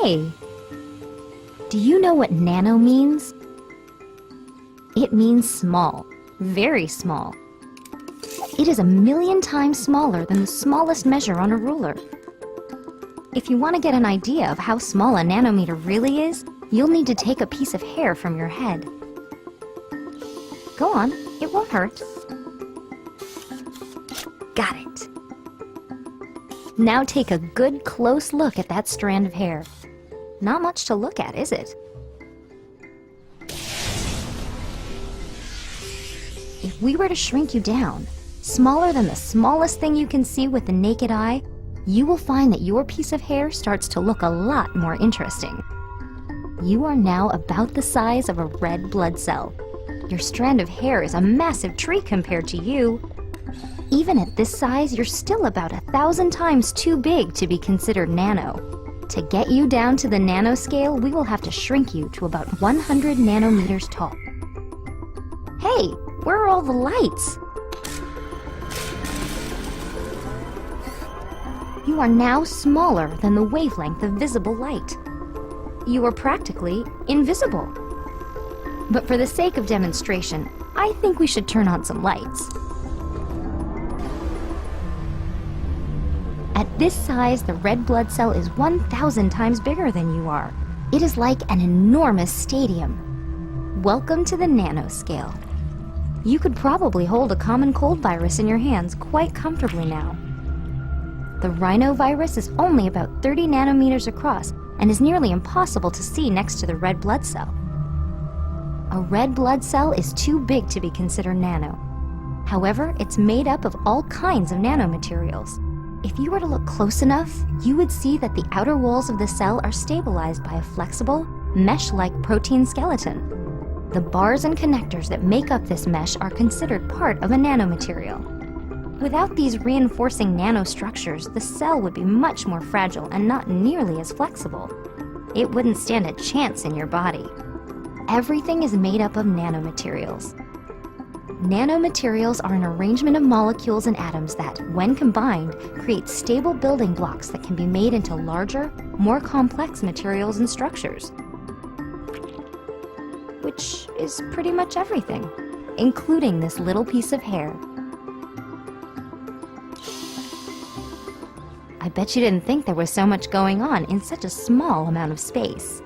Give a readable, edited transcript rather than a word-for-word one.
Hey! Do you know what nano means? It means small, very small. It is 1,000,000 times smaller than the smallest measure on a ruler. If you want to get an idea of how small a nanometer really is, you'll need to take a piece of hair from your head. Go on, it won't hurt. Got it. Now take a good close look at that strand of hair. Not much to look at, is it? If we were to shrink you down, smaller than the smallest thing you can see with the naked eye, you will find that your piece of hair starts to look a lot more interesting. You are now about the size of a red blood cell. Your strand of hair is a massive tree compared to you. Even at this size, you're still about 1,000 times too big to be considered nano. To get you down to the nanoscale, we will have to shrink you to about 100 nanometers tall. Hey, where are all the lights? You are now smaller than the wavelength of visible light. You are practically invisible. But for the sake of demonstration, I think we should turn on some lights. At this size, the red blood cell is 1,000 times bigger than you are. It is like an enormous stadium. Welcome to the nanoscale. You could probably hold a common cold virus in your hands quite comfortably now. The rhinovirus is only about 30 nanometers across and is nearly impossible to see next to the red blood cell. A red blood cell is too big to be considered nano. However, it's made up of all kinds of nanomaterials. If you were to look close enough, you would see that the outer walls of the cell are stabilized by a flexible, mesh-like protein skeleton. The bars and connectors that make up this mesh are considered part of a nanomaterial. Without these reinforcing nanostructures, the cell would be much more fragile and not nearly as flexible. It wouldn't stand a chance in your body. Everything is made up of nanomaterials. Nanomaterials are an arrangement of molecules and atoms that, when combined, create stable building blocks that can be made into larger, more complex materials and structures. Which is pretty much everything, including this little piece of hair. I bet you didn't think there was so much going on in such a small amount of space.